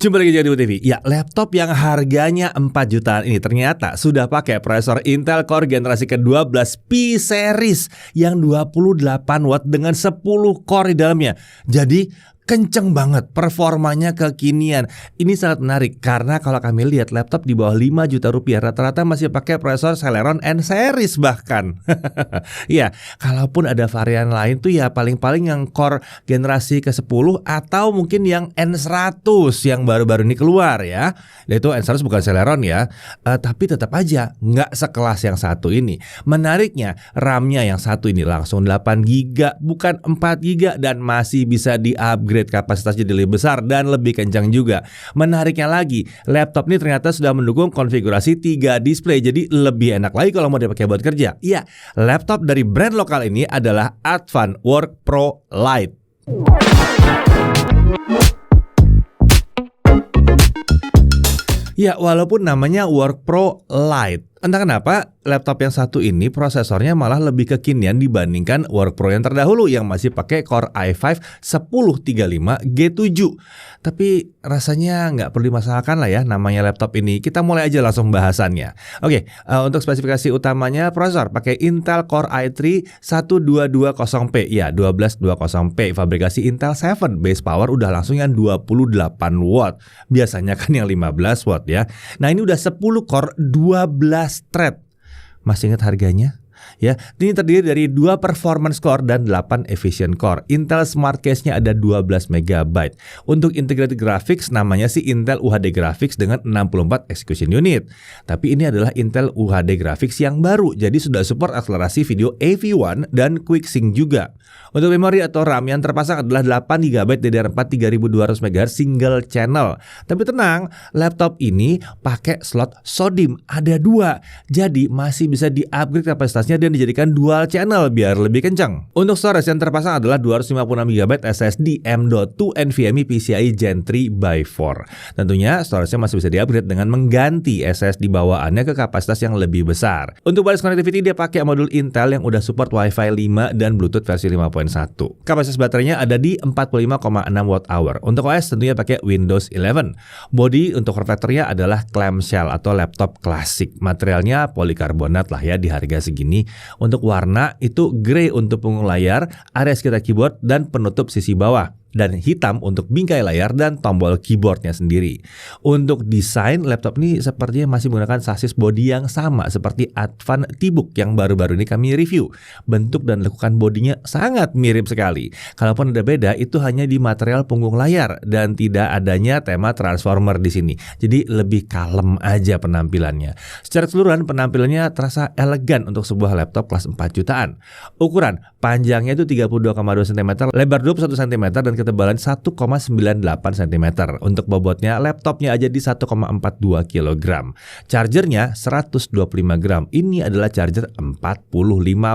Jumpa lagi di TV. Ya, laptop yang harganya 4 jutaan ini ternyata sudah pakai prosesor Intel Core generasi ke-12 P-Series yang 28 watt dengan 10 core di dalamnya. Jadi kenceng banget, performanya kekinian. Ini sangat menarik karena kalau kami lihat laptop di bawah 5 juta rupiah rata-rata masih pakai prosesor Celeron N series bahkan. Ya, kalaupun ada varian lain tuh ya paling-paling yang core generasi ke-10 atau mungkin yang N100 yang baru-baru ini keluar ya. Itu N100 bukan Celeron ya, tapi tetap aja nggak sekelas yang satu ini. Menariknya RAM-nya yang satu ini langsung 8 GB bukan 4 GB dan masih bisa di-upgrade kapasitasnya jadi lebih besar dan lebih kencang juga. Menariknya lagi, laptop ini ternyata sudah mendukung konfigurasi 3 display, jadi lebih enak lagi kalau mau dipakai buat kerja. Iya, laptop dari brand lokal ini adalah Advan Work Pro Lite. Ya, walaupun namanya Work Pro Lite, entah kenapa laptop yang satu ini prosesornya malah lebih kekinian dibandingkan Work Pro yang terdahulu yang masih pakai Core i5 1035 G7. Tapi rasanya nggak perlu dimasalahkan lah ya namanya laptop ini. Kita mulai aja langsung bahasannya. Oke, untuk spesifikasi utamanya prosesor pakai Intel Core i3 1220P. Ya, 1220P. Fabrikasi Intel 7. Base power udah langsung yang 28 watt. Biasanya kan yang 15 watt ya. Nah, ini udah 10 core 12 thread. Masih ingat harganya? Ya, ini terdiri dari 2 performance core dan 8 efficient core. Intel Smart Cache-nya ada 12 MB. Untuk integrated graphics namanya sih Intel UHD Graphics dengan 64 execution unit. Tapi ini adalah Intel UHD Graphics yang baru, jadi sudah support akselerasi video AV1 dan QuickSync juga. Untuk memori atau RAM yang terpasang adalah 8 GB DDR4 3200 MHz single channel. Tapi tenang, laptop ini pakai slot SODIMM ada 2. Jadi masih bisa di-upgrade kapasitasnya dan dijadikan dual channel biar lebih kencang. Untuk storage yang terpasang adalah 256 GB SSD M.2 NVMe PCIe Gen 3x4. Tentunya storage-nya masih bisa di-upgrade dengan mengganti SSD bawaannya ke kapasitas yang lebih besar. Untuk wireless connectivity dia pakai modul Intel yang udah support Wi-Fi 5 dan Bluetooth versi 5.1. Kapasitas baterainya ada di 45,6 Wh. Untuk OS tentunya pakai Windows 11. Body untuk reflektornya adalah clamshell atau laptop klasik. Materialnya polikarbonat lah ya di harga segini. Untuk warna itu grey untuk punggung layar, area sekitar keyboard dan penutup sisi bawah. Dan hitam untuk bingkai layar dan tombol keyboardnya sendiri. Untuk desain, laptop ini sepertinya masih menggunakan sasis bodi yang sama seperti Advan T-Book yang baru-baru ini kami review. Bentuk dan lekukan bodinya sangat mirip sekali. Kalaupun ada beda, itu hanya di material punggung layar dan tidak adanya tema transformer di sini. Jadi lebih kalem aja penampilannya. Secara keseluruhan penampilannya terasa elegan untuk sebuah laptop kelas 4 jutaan. Ukuran panjangnya itu 32,2 cm, lebar 21 cm dan ketebalan 1,98 cm. Untuk bobotnya laptopnya aja di 1,42 kg. Chargernya 125 gram. Ini adalah charger 45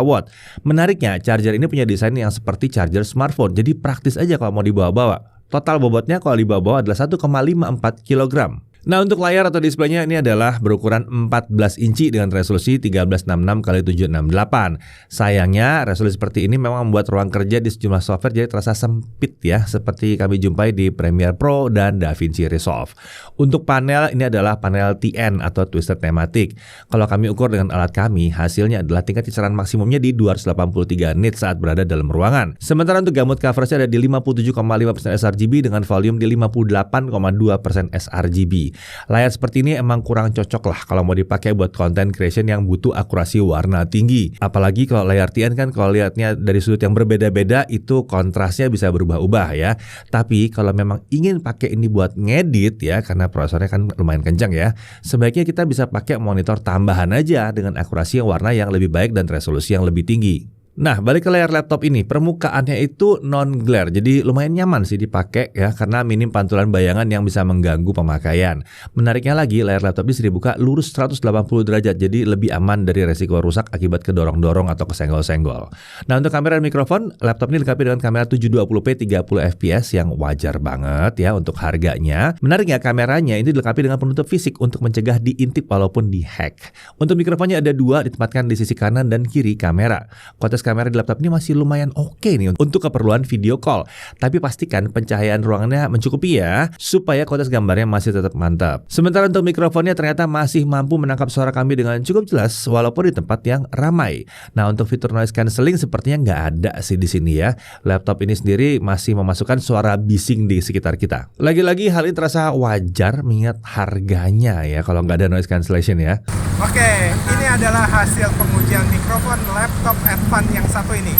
watt. Menariknya charger ini punya desain yang seperti charger smartphone. Jadi praktis aja kalau mau dibawa-bawa. Total bobotnya kalau dibawa-bawa adalah 1,54 kg. Nah, untuk layar atau displaynya ini adalah berukuran 14 inci dengan resolusi 1366x768. Sayangnya resolusi seperti ini memang membuat ruang kerja di sejumlah software jadi terasa sempit ya, seperti kami jumpai di Premiere Pro dan DaVinci Resolve. Untuk panel ini adalah panel TN atau Twisted Nematic. Kalau kami ukur dengan alat kami, hasilnya adalah tingkat kisaran maksimumnya di 283 nits saat berada dalam ruangan. Sementara untuk gamut coverage ada di 57,5% sRGB dengan volume di 58,2% sRGB. Layar seperti ini emang kurang cocok lah kalau mau dipakai buat content creation yang butuh akurasi warna tinggi. Apalagi kalau layar TN kan kalau lihatnya dari sudut yang berbeda-beda itu kontrasnya bisa berubah-ubah ya. Tapi kalau memang ingin pakai ini buat ngedit ya, karena prosesornya kan lumayan kencang ya, sebaiknya kita bisa pakai monitor tambahan aja dengan akurasi warna yang lebih baik dan resolusi yang lebih tinggi. Nah, balik ke layar laptop ini, permukaannya itu non-glare, jadi lumayan nyaman sih dipakai ya, karena minim pantulan bayangan yang bisa mengganggu pemakaian. Menariknya lagi, layar laptop ini dibuka lurus 180 derajat, jadi lebih aman dari resiko rusak akibat kedorong-dorong atau kesenggol-senggol. Nah, untuk kamera dan mikrofon, laptop ini dilengkapi dengan kamera 720p 30 fps yang wajar banget ya untuk harganya. Menariknya, kameranya ini dilengkapi dengan penutup fisik untuk mencegah diintip walaupun dihack. Untuk mikrofonnya ada 2, ditempatkan di sisi kanan dan kiri kamera. Kotes kualitas kamera di laptop ini masih lumayan oke nih untuk keperluan video call. Tapi pastikan pencahayaan ruangannya mencukupi ya, supaya kualitas gambarnya masih tetap mantap. Sementara untuk mikrofonnya ternyata masih mampu menangkap suara kami dengan cukup jelas walaupun di tempat yang ramai. Nah, untuk fitur noise cancelling sepertinya nggak ada sih di sini ya. Laptop ini sendiri masih memasukkan suara bising di sekitar kita. Lagi-lagi hal ini terasa wajar mengingat harganya ya kalau nggak ada noise cancellation ya. Oke, ini adalah hasil pengujian mikrofon laptop Advan yang satu ini.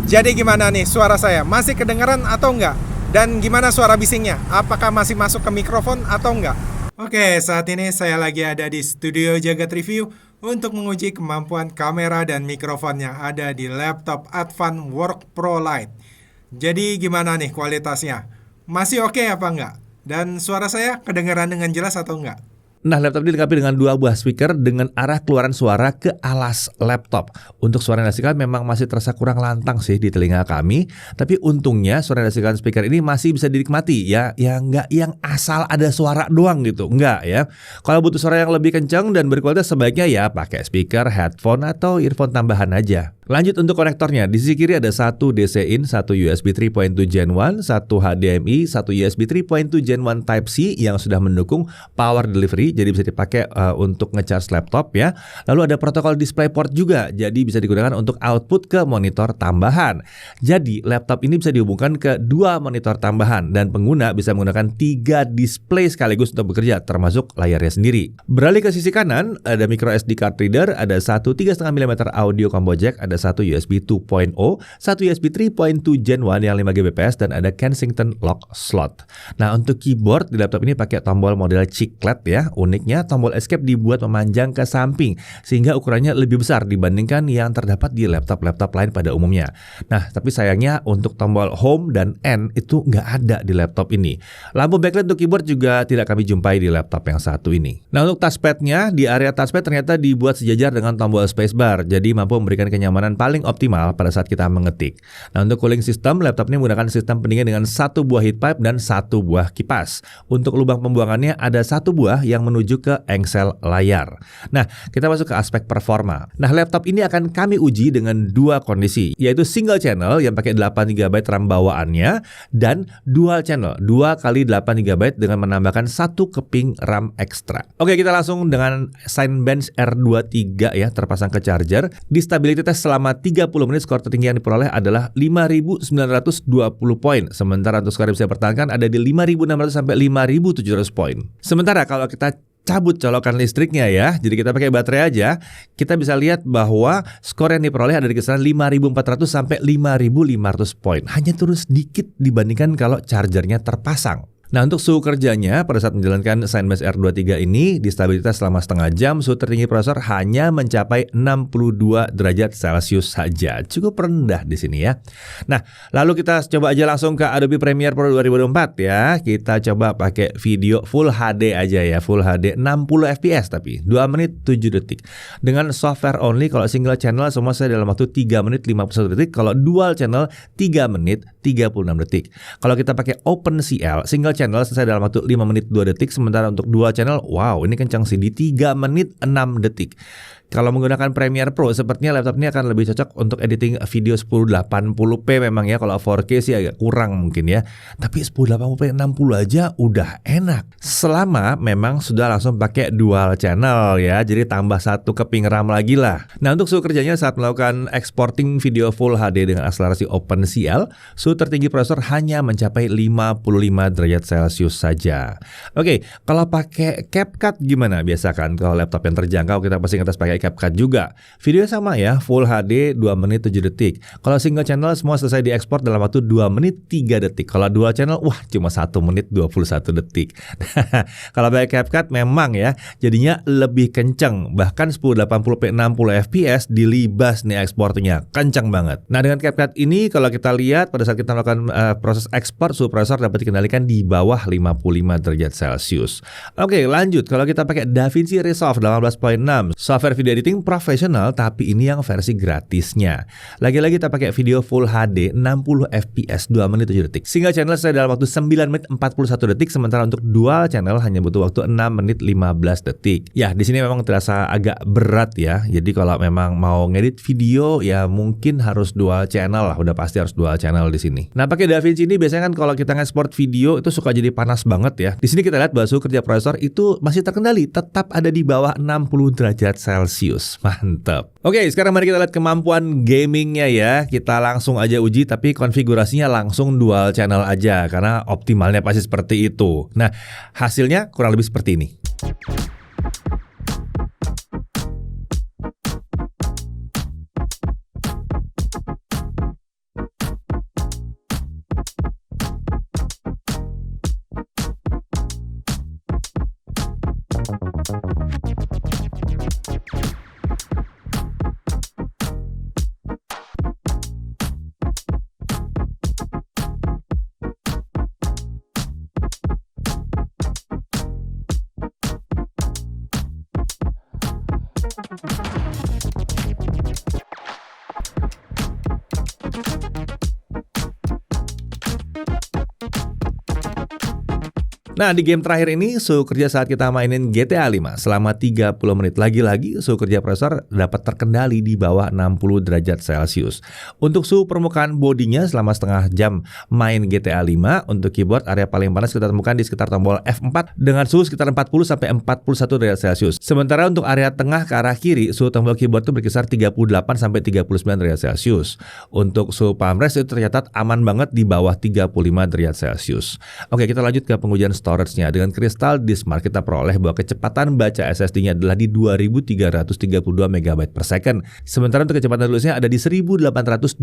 Jadi gimana nih suara saya? Masih kedengeran atau enggak? Dan gimana suara bisingnya? Apakah masih masuk ke mikrofon atau enggak? Oke, saat ini saya lagi ada di studio Jagat Review untuk menguji kemampuan kamera dan mikrofon yang ada di laptop Advan Work Pro Lite. Jadi gimana nih kualitasnya? Masih oke apa enggak? Dan suara saya kedengaran dengan jelas atau enggak? Nah, laptop ini dilengkapi dengan 2 buah speaker dengan arah keluaran suara ke alas laptop. Untuk suara yang dihasilkan memang masih terasa kurang lantang sih di telinga kami. Tapi untungnya suara yang dihasilkan speaker ini masih bisa dinikmati ya. Nggak yang asal ada suara doang gitu. Nggak ya. Kalau butuh suara yang lebih kencang dan berkualitas sebaiknya ya pakai speaker, headphone, atau earphone tambahan aja. Lanjut untuk konektornya, di sisi kiri ada satu DC-in, satu USB 3.2 Gen 1, satu HDMI, satu USB 3.2 Gen 1 Type-C yang sudah mendukung power delivery, jadi bisa dipakai untuk nge-charge laptop ya. Lalu ada protokol DisplayPort juga, jadi bisa digunakan untuk output ke monitor tambahan. Jadi laptop ini bisa dihubungkan ke 2 monitor tambahan dan pengguna bisa menggunakan 3 display sekaligus untuk bekerja, termasuk layarnya sendiri. Beralih ke sisi kanan, ada micro SD card reader, ada satu 3,5 mm audio combo jack, ada satu USB 2.0, satu USB 3.2 Gen 1 yang 5 Gbps, dan ada Kensington lock slot. Nah, untuk keyboard di laptop ini pakai tombol model chiclet ya. Uniknya tombol escape dibuat memanjang ke samping sehingga ukurannya lebih besar dibandingkan yang terdapat di laptop-laptop lain pada umumnya. Nah, tapi sayangnya untuk tombol home dan end itu nggak ada di laptop ini. Lampu backlight untuk keyboard juga tidak kami jumpai di laptop yang satu ini. Nah, untuk touchpadnya, di area touchpad ternyata dibuat sejajar dengan tombol spacebar, jadi mampu memberikan kenyamanan paling optimal pada saat kita mengetik. Nah, untuk cooling system, laptop ini menggunakan sistem pendingin dengan 1 buah heat pipe dan 1 buah kipas. Untuk lubang pembuangannya ada 1 buah yang menuju ke engsel layar. Nah, kita masuk ke aspek performa. Nah, laptop ini akan kami uji dengan 2 kondisi, yaitu single channel yang pakai 8 GB RAM bawaannya dan dual channel 2 kali 8 GB dengan menambahkan 1 keping RAM ekstra. Oke, kita langsung dengan Cinebench R23 ya, terpasang ke charger. Di stability test selama 30 menit, skor tertinggi yang diperoleh adalah 5.920 poin. Sementara untuk skor yang bisa dipertahankan ada di 5.600 sampai 5.700 poin. Sementara kalau kita cabut colokan listriknya ya, jadi kita pakai baterai aja, kita bisa lihat bahwa skor yang diperoleh ada di kisaran 5.400 sampai 5.500 poin. Hanya turun sedikit dibandingkan kalau chargernya terpasang. Nah, untuk suhu kerjanya pada saat menjalankan Cinebench R23 ini di stabilitas selama setengah jam, suhu tertinggi prosesor hanya mencapai 62 derajat Celcius saja. Cukup rendah di sini ya. Nah, lalu kita coba aja langsung ke Adobe Premiere Pro 2024 ya. Kita coba pakai video Full HD aja ya, Full HD 60 fps tapi 2 menit 7 detik. Dengan software only, kalau single channel semua saya dalam waktu 3 menit 51 detik, kalau dual channel 3 menit 36 detik. Kalau kita pakai OpenCL, single channel selesai dalam waktu 5 menit 2 detik, sementara untuk dual channel, wow, ini kencang sih, di 3 menit 6 detik. Kalau menggunakan Premiere Pro, sepertinya laptop ini akan lebih cocok untuk editing video 1080p memang ya. Kalau 4K sih agak kurang mungkin ya. Tapi 1080p 60 aja udah enak. Selama memang sudah langsung pakai dual channel ya. Jadi tambah 1 keping RAM lagi lah. Nah, untuk suhu kerjanya saat melakukan exporting video Full HD dengan akselerasi OpenCL, suhu tertinggi prosesor hanya mencapai 55 derajat Celcius saja. Oke, kalau pakai CapCut gimana? Biasa kan kalau laptop yang terjangkau kita pasti ngetes pakai CapCut juga. Video sama ya, Full HD 2 menit 7 detik. Kalau single channel semua selesai diekspor dalam waktu 2 menit 3 detik. Kalau dual channel, wah cuma 1 menit 21 detik. Kalau pakai CapCut memang ya, jadinya lebih kenceng. Bahkan 1080p 60 fps dilibas nih ekspornya. Kenceng banget. Nah, dengan CapCut ini kalau kita lihat pada saat kita melakukan proses ekspor, suhu prosesor dapat dikendalikan di bawah 55 derajat Celcius. Oke, lanjut. Kalau kita pakai DaVinci Resolve 18.6, software video video editing profesional, tapi ini yang versi gratisnya. Lagi-lagi kita pakai video Full HD 60 fps 2 menit 7 detik. Single channel saya dalam waktu 9 menit 41 detik, sementara untuk dual channel hanya butuh waktu 6 menit 15 detik. Ya, di sini memang terasa agak berat ya. Jadi kalau memang mau ngedit video ya mungkin harus dual channel lah, udah pasti harus dual channel di sini. Nah, pakai DaVinci ini biasanya kan kalau kita ngekspor video itu suka jadi panas banget ya. Di sini kita lihat bahwa suhu kerja prosesor itu masih terkendali, tetap ada di bawah 60 derajat Celcius. Mantap. Oke, sekarang mari kita lihat kemampuan gamingnya ya. Kita langsung aja uji, tapi konfigurasinya langsung dual channel aja karena optimalnya pasti seperti itu. Nah, hasilnya kurang lebih seperti ini. Nah, di game terakhir ini suhu kerja saat kita mainin GTA 5 selama 30 menit. Lagi-lagi suhu kerja prosesor dapat terkendali di bawah 60 derajat Celcius. Untuk suhu permukaan bodinya selama setengah jam main GTA 5, untuk keyboard area paling panas kita temukan di sekitar tombol F4 dengan suhu sekitar 40 sampai 41 derajat Celcius. Sementara untuk area tengah ke arah kiri, suhu tombol keyboard itu berkisar 38 sampai 39 derajat Celcius. Untuk suhu palm rest itu tercatat aman banget di bawah 35 derajat Celcius. Oke, kita lanjut ke pengujian storage-nya. Dengan Crystal Disk Mark kita peroleh bahwa kecepatan baca SSD-nya adalah di 2332 MB per second. Sementara untuk kecepatan tulisnya ada di 1823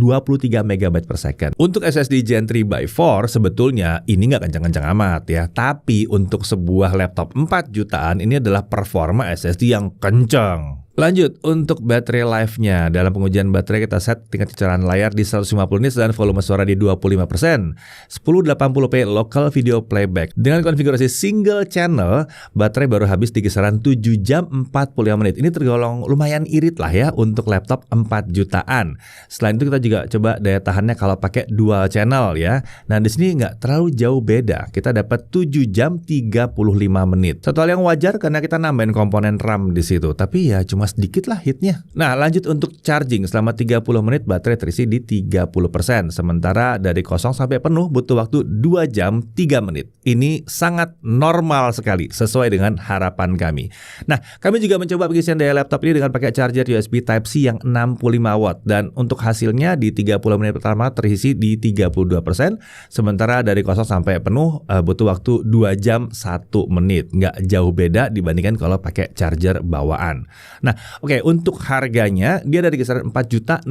MB per second. Untuk SSD Gen 3 by 4 sebetulnya ini nggak kencang-kencang amat ya. Tapi untuk sebuah laptop 4 jutaan ini adalah performa SSD yang kencang. Lanjut, untuk baterai life-nya. Dalam pengujian baterai kita set tingkat kecerdasan layar di 150 nits dan volume suara di 25%. 1080p local video playback. Dengan konfigurasi single channel, baterai baru habis di kisaran 7 jam 45 menit. Ini tergolong lumayan irit lah ya untuk laptop 4 jutaan. Selain itu kita juga coba daya tahannya kalau pakai dual channel ya. Nah, di sini nggak terlalu jauh beda. Kita dapat 7 jam 35 menit. Satu hal yang wajar karena kita nambahin komponen RAM di situ. Tapi ya cuma sedikit lah hitnya. Nah, lanjut untuk charging. Selama 30 menit baterai terisi di 30%. Sementara dari kosong sampai penuh butuh waktu 2 jam 3 menit. Ini sangat normal sekali sesuai dengan harapan kami. Nah, kami juga mencoba pengisian daya laptop ini dengan pakai charger USB Type-C yang 65 watt. Dan untuk hasilnya di 30 menit pertama terisi di 32%. Sementara dari kosong sampai penuh butuh waktu 2 jam 1 menit. Nggak jauh beda dibandingkan kalau pakai charger bawaan. Nah, oke, untuk harganya dia dari kisaran 4.699.000.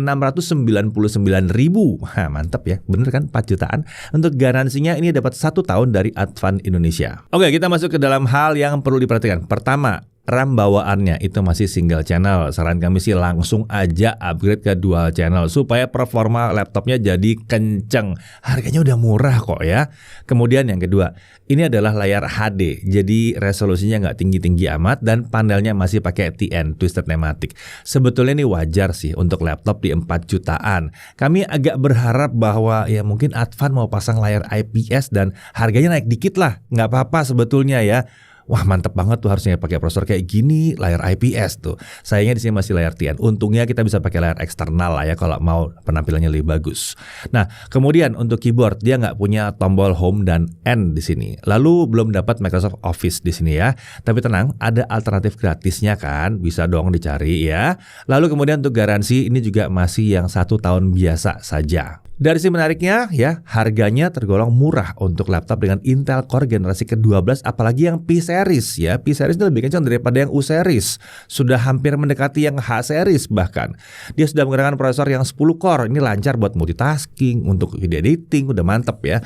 Mantap ya, bener kan 4 jutaan. Untuk garansinya ini dapat 1 tahun dari Advan Indonesia. Oke, kita masuk ke dalam hal yang perlu diperhatikan. Pertama, RAM bawaannya itu masih single channel. Saran kami sih langsung aja upgrade ke dual channel supaya performa laptopnya jadi kenceng. Harganya udah murah kok ya. Kemudian yang kedua, ini adalah layar HD. Jadi resolusinya nggak tinggi-tinggi amat dan panelnya masih pakai TN, Twisted Nematic. Sebetulnya ini wajar sih untuk laptop di 4 jutaan. Kami agak berharap bahwa ya mungkin Advan mau pasang layar IPS dan harganya naik dikit lah. Nggak apa-apa sebetulnya ya. Wah, mantep banget tuh, harusnya pakai prosesor kayak gini, layar IPS tuh. Sayangnya di sini masih layar TN. Untungnya kita bisa pakai layar eksternal lah ya kalau mau penampilannya lebih bagus. Nah, kemudian untuk keyboard dia nggak punya tombol home dan end di sini. Lalu belum dapat Microsoft Office di sini ya. Tapi tenang, ada alternatif gratisnya kan, bisa dong dicari ya. Lalu kemudian untuk garansi ini juga masih yang 1 tahun biasa saja. Dari sisi menariknya ya, harganya tergolong murah untuk laptop dengan Intel Core generasi ke-12, apalagi yang P-Series ya. P-Series itu lebih kencang daripada yang U-Series. Sudah hampir mendekati yang H-Series bahkan. Dia sudah menggunakan prosesor yang 10 core. Ini lancar buat multitasking, untuk video editing, udah mantep ya.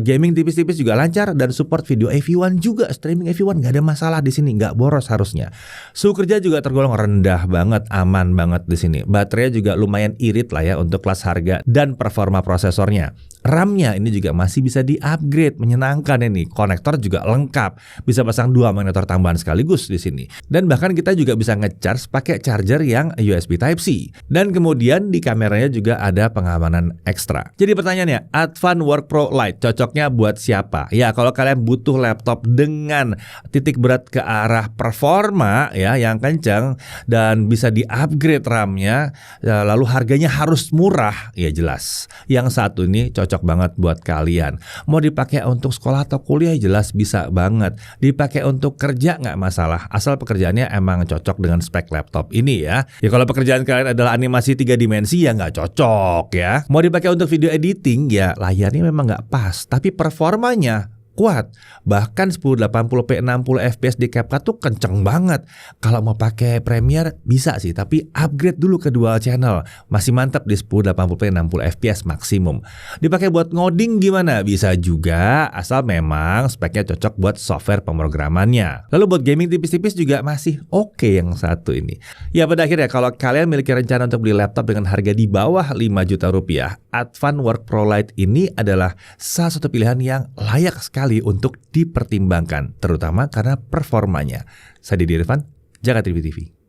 Gaming tipis-tipis juga lancar dan support video AV1 juga. Streaming AV1 nggak ada masalah di sini, nggak boros harusnya. Suhu kerja juga tergolong rendah banget, aman banget di sini. Baterainya juga lumayan irit lah ya untuk kelas harga dan performa prosesornya. RAM-nya ini juga masih bisa di-upgrade, menyenangkan ini. Konektor juga lengkap, bisa pasang 2 monitor tambahan sekaligus di sini. Dan bahkan kita juga bisa nge-charge pakai charger yang USB Type-C. Dan kemudian di kameranya juga ada pengamanan ekstra. Jadi pertanyaannya, Advan Work Pro Lite cocoknya buat siapa? Ya, kalau kalian butuh laptop dengan titik berat ke arah performa ya yang kencang dan bisa di-upgrade RAM-nya, lalu harganya harus murah, ya jelas. Yang satu ini cocok banget buat kalian. Mau dipakai untuk sekolah atau kuliah jelas bisa banget. Dipakai untuk kerja nggak masalah, asal pekerjaannya emang cocok dengan spek laptop ini ya. Ya kalau pekerjaan kalian adalah animasi 3 dimensi ya nggak cocok ya. Mau dipakai untuk video editing ya layarnya memang nggak pas, tapi performanya kuat. Bahkan 1080p 60 fps di CapCut tuh kenceng banget. Kalau mau pakai Premiere bisa sih, tapi upgrade dulu ke dual channel. Masih mantap di 1080p 60 fps maksimum. Dipakai buat ngoding gimana? Bisa juga, asal memang speknya cocok buat software pemrogramannya. Lalu buat gaming tipis-tipis juga masih oke yang satu ini. Ya pada akhirnya kalau kalian memiliki rencana untuk beli laptop dengan harga di bawah 5 juta rupiah, Advan Work Pro Lite ini adalah salah satu pilihan yang layak sekali untuk dipertimbangkan, terutama karena performanya. Saya Didi Irfan, Jakarta TV.